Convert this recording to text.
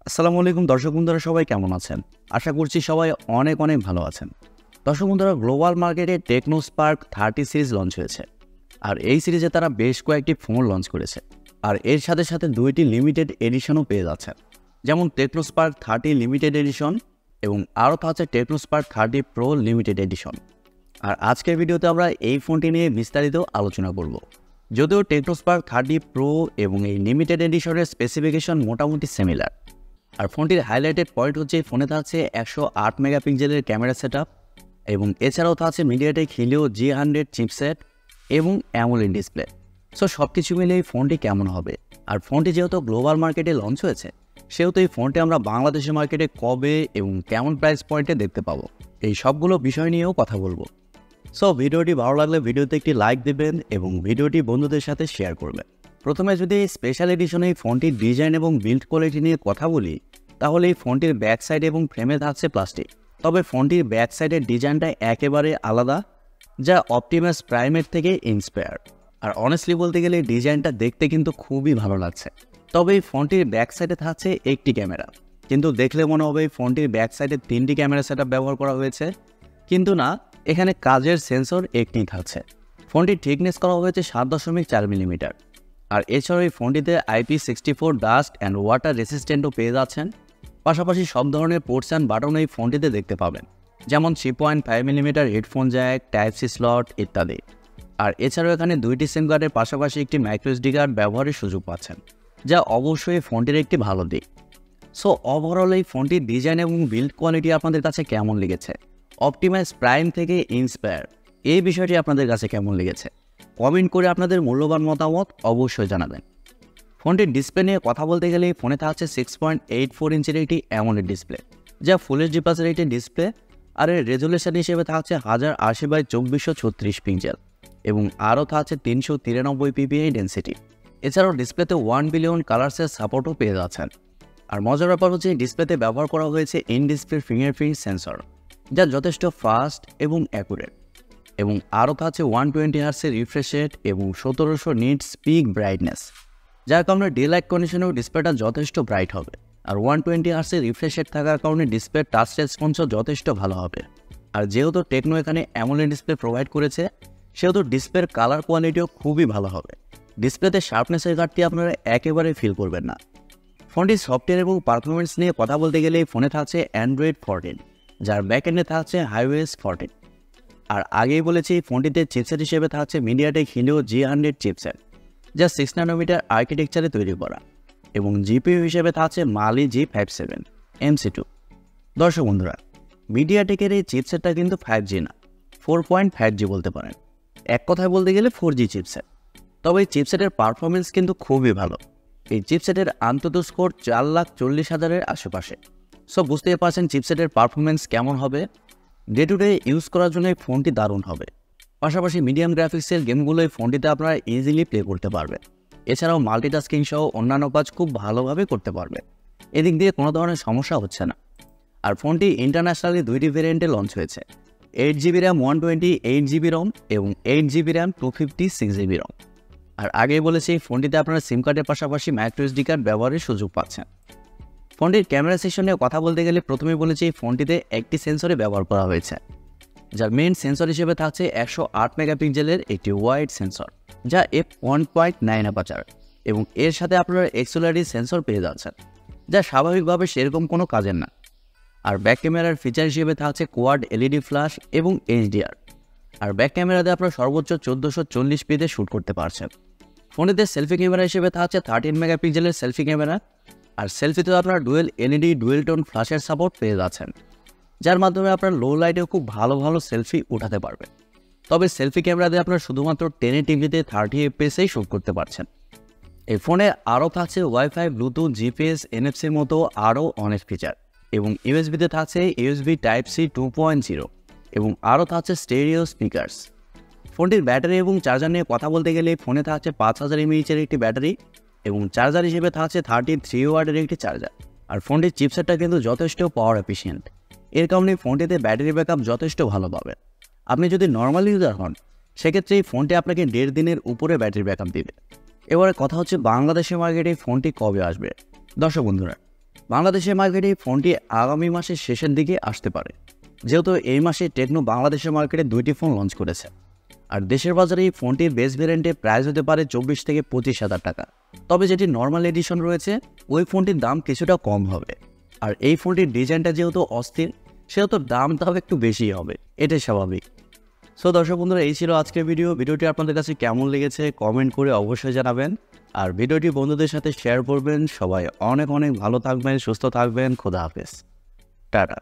আসসালামু আলাইকুম দর্শক বন্ধুরা, সবাই কেমন আছেন? আশা করছি সবাই অনেক ভালো আছেন। দর্শক বন্ধুরা, গ্লোবাল মার্কেটে টেকনো স্পার্ক 30 সিরিজ লঞ্চ হয়েছে। আর এই সিরিজে তারা বেশ কয়েকটি ফোন লঞ্চ করেছে। আর এর সাথে সাথে দুইটি লিমিটেড এডিশনও পেয়ে যাচ্ছেন, যেমন টেকনো স্পার্ক 30 লিমিটেড এডিশন এবং আরও থাকছে Tecno Spark 30 Pro limited edition. আর আজকের ভিডিওতে আমরা এই ফোনটি নিয়ে বিস্তারিত আলোচনা করব। যদিও টেকনো স্পার্ক 30 প্রো এবং এই লিমিটেড এডিশনের স্পেসিফিকেশন মোটামুটি সিমিলার। আর ফোনটির হাইলাইটেড পয়েন্ট হচ্ছে ফোনে থাকছে 108 মেগাপিক্সেলের ক্যামেরা সেটআপ এবং এছাড়াও থাকছে মিডিয়াটেক হিলিও G100 চিপসেট এবং অ্যামোলেড ডিসপ্লে। সো সব কিছু মিলে এই ফোনটি কেমন হবে, আর ফোনটি যেহেতু গ্লোবাল মার্কেটে লঞ্চ হয়েছে সেহেতু এই ফোনটি আমরা বাংলাদেশের মার্কেটে কবে এবং কেমন প্রাইস পয়েন্টে দেখতে পাবো, এই সবগুলো বিষয় নিয়েও কথা বলবো। সো ভিডিওটি ভালো লাগলে ভিডিওতে একটি লাইক দেবেন এবং ভিডিওটি বন্ধুদের সাথে শেয়ার করবেন। প্রথমে যদি এই স্পেশাল এডিশনে এই ফোনটির ডিজাইন এবং বিল্ড কোয়ালিটি নিয়ে কথা বলি, তাহলে এই ফোনটির ব্যাক সাইড এবং ফ্রেমে থাকছে প্লাস্টিক। তবে ফোনটির ব্যাক সাইডের ডিজাইনটা একেবারে আলাদা, যা অপটিমাস প্রাইমের থেকে ইন্সপায়ার। আর অনেস্টলি বলতে গেলে ডিজাইনটা দেখতে কিন্তু খুবই ভালো লাগছে। তবে এই ফোনটির ব্যাক সাইডে থাকছে একটি ক্যামেরা, কিন্তু দেখলে মনে হবে এই ফোনটির ব্যাক সাইডে 3টি ক্যামেরা সেটআপ ব্যবহার করা হয়েছে, কিন্তু না, এখানে কাজের সেন্সর একটি থাকছে। ফোনটির থিকনেস করা হয়েছে 7.4 মিলিমিটার। আর এছাড়াও এই ফোনটিতে IP64 ডাস্ট অ্যান্ড ওয়াটার রেসিস্ট্যান্টও পেয়ে যাচ্ছেন। পাশাপাশি সব ধরনের পোর্টস অ্যান্ড বাটন এই ফোনটিতে দেখতে পাবেন, যেমন 3.5 millimetre headphone Jack, Type-C slot ইত্যাদি। আর এছাড়াও এখানে দুইটি সিম কার্ডের পাশাপাশি একটি মাইক্রোএসডি কার্ড ব্যবহারের সুযোগ পাচ্ছেন, যা অবশ্যই ফোনটির একটি ভালো দিক। সো ওভারঅল এই ফোনটির ডিজাইন এবং বিল্ড কোয়ালিটি আপনাদের কাছে কেমন লেগেছে? অপটিমাইজ প্রাইম থেকে ইন্সপায়ার, এই বিষয়টি আপনাদের কাছে কেমন লেগেছে? কমেন্ট করে আপনাদের মূল্যবান মতামত অবশ্যই জানাবেন। ফোনটির ডিসপ্লে নিয়ে কথা বলতে গেলে ফোনে থাকছে 6.84 ইঞ্চের একটি অ্যামোলেড ডিসপ্লে, যা ফুল এইচডি প্লাসের একটি ডিসপ্লে। আর এর রেজুলেশন হিসেবে থাকছে 1080x2436 পিক্সেল এবং আরও থাকছে 393 ppi ডেন্সিটি। এছাড়াও ডিসপ্লেতে 1 বিলিয়ন কালার্সের সাপোর্টও পেয়ে যাচ্ছেন। আর মজার ব্যাপার হচ্ছে এই ডিসপ্লেতে ব্যবহার করা হয়েছে ইন ডিসপ্লে ফিঙ্গারপ্রিন্ট সেন্সর, যা যথেষ্ট ফাস্ট এবং অ্যাকুরেট। এবং আরও থাকছে 120 হার্টসের রিফ্রেশ রেট এবং 1700 নিটস পিক ব্রাইটনেস, যার কারণে ডে লাইট কন্ডিশনেও ডিসপ্লেটা যথেষ্ট ব্রাইট হবে। আর 120 হার্টসের রিফ্রেশ রেট থাকার কারণে ডিসপ্লের টাচ রেসপন্সও যথেষ্ট ভালো হবে। আর যেহেতু টেকনো এখানে অ্যামোলেড ডিসপ্লে প্রোভাইড করেছে, সেহেতু ডিসপ্লের কালার কোয়ালিটিও খুবই ভালো হবে। ডিসপ্লেতে শার্পনেসের ঘাটতি আপনারা একেবারে ফিল করবেন না। ফোনটির সফটওয়্যার এবং পারফরমেন্স নিয়ে কথা বলতে গেলে এই ফোনে থাকছে Android 14, যার ব্যাকএন্ডে থাকছে iOS 14। আর আগেই বলেছি ফোনটিতে চিপসেট হিসেবে থাকছে মিডিয়াটেক হিলিও G100 চিপসেট, যা 6 ন্যানোমিটার আর্কিটেকচারে তৈরি করা, এবং জিপিইউ হিসেবে থাকছে Mali G57 MC2। দর্শক বন্ধুরা, মিডিয়াটেকের এই চিপসেটটা কিন্তু 5G না, 4.5G বলতে পারেন। এক কথায় বলতে গেলে 4G চিপসেট। তবে এই চিপসেটের পারফরমেন্স কিন্তু খুবই ভালো। এই চিপসেটের আন্তত স্কোর 4,40,000-এর আশেপাশে। সো বুঝতেই পারছেন চিপসেটের পারফরমেন্স কেমন হবে। ডে টু ডে ইউজ করার জন্য এই ফোনটি দারুণ হবে। পাশাপাশি মিডিয়াম গ্রাফিক্সের গেমগুলো এই ফোনটিতে আপনারা ইজিলি প্লে করতে পারবেন। এছাড়াও মাল্টিটাস্কিং সহ অন্যান্য কাজ খুব ভালোভাবে করতে পারবেন। এদিক দিয়ে কোনো ধরনের সমস্যা হচ্ছে না। আর ফোনটি ইন্টারন্যাশনালি দুইটি ভেরিয়েন্টে লঞ্চ হয়েছে, 8GB RAM 128GB ROM এবং 8GB RAM 256GB ROM। আর আগেই বলেছি এই ফোনটিতে আপনারা সিম কার্ডের পাশাপাশি মাইক্রোএসডি কার্ড ব্যবহারের সুযোগ পাচ্ছেন। ফোনটির ক্যামেরা সেকশনে কথা বলতে গেলে প্রথমেই বলেছি এই ফোনটিতে একটি সেন্সরে ব্যবহার করা হয়েছে, যার মেইন সেন্সর হিসেবে থাকছে 108 মেগাপিক্সেলের একটি ওয়াইড সেন্সর, যা f1.9 অ্যাপারচার, এবং এর সাথে আপনারা এক্সিলারি সেন্সর পেয়ে যাচ্ছেন, যা স্বাভাবিকভাবে সেরকম কোনো কাজের না। আর ব্যাক ক্যামেরার ফিচার হিসেবে থাকছে কোয়াড এলইডি ফ্ল্যাশ এবং HDR। আর ব্যাক ক্যামেরাতে আপনারা সর্বোচ্চ 1440p-তে শ্যুট করতে পারছেন। ফোনেতে সেলফি ক্যামেরা হিসেবে থাকছে 13 মেগাপিক্সেলের সেলফি ক্যামেরা। আর সেলফিতেও আপনারা ডুয়েল এলইডি ডুয়েল টোন ফ্ল্যাশের সাপোর্ট পেয়ে যাচ্ছেন, যার মাধ্যমে আপনার লো লাইটেও খুব ভালো সেলফি উঠাতে পারবেন। তবে সেলফি ক্যামেরাতে আপনারা শুধুমাত্র 1080p-তে 30 fps-এই শ্যুট করতে পারছেন। এই ফোনে আরও থাকছে ওয়াইফাই, ব্লুটুথ, জিপিএস, NFC-র মতো আরও অনেক ফিচার, এবং USB-তে থাকছে USB Type-C 2.0 এবং আরও থাকছে স্টেরিও স্পিকার্স। ফোনটির ব্যাটারি এবং চার্জার নিয়ে কথা বলতে গেলে ফোনে থাকছে 5000 mAh-এর একটি ব্যাটারি এবং চার্জার হিসেবে থাকছে 33 ওয়াটের একটি চার্জার। আর ফোনটির চিপসেটটা কিন্তু যথেষ্ট পাওয়ার এফিশিয়েন্ট, এর কারণে ফোনটিতে ব্যাটারি ব্যাকআপ যথেষ্ট ভালো পাবে। আপনি যদি নর্মাল ইউজার হন সেক্ষেত্রে এই ফোনটি আপনাকে 1.5 দিনের উপরে ব্যাটারি ব্যাকআপ দিবে। এবারে কথা হচ্ছে বাংলাদেশের মার্কেটে এই ফোনটি কবে আসবে। দর্শক বন্ধুরা, বাংলাদেশের মার্কেটে এই ফোনটি আগামী মাসের শেষের দিকে আসতে পারে, যেহেতু এই মাসে টেকনো বাংলাদেশের মার্কেটে 2টি ফোন লঞ্চ করেছে। আর দেশের বাজারে এই ফোনটির বেস ভেরিয়েন্টের প্রাইস হতে পারে 24 থেকে 25,000 টাকা। তবে যেটি নর্মাল এডিশন রয়েছে ওই ফোনটির দাম কিছুটা কম হবে। আর এই ফোনটির ডিজাইনটা যেহেতু অস্থির, সেহেতু দামটাও একটু বেশি হবে, এটাই স্বাভাবিক। সো দর্শক বন্ধুরা, এই ছিল আজকের ভিডিওটি আপনাদের কাছে কেমন লেগেছে কমেন্ট করে অবশ্যই জানাবেন। আর ভিডিওটি বন্ধুদের সাথে শেয়ার করবেন। সবাই অনেক অনেক ভালো থাকবেন, সুস্থ থাকবেন। খোদা হাফেজ, টাটা।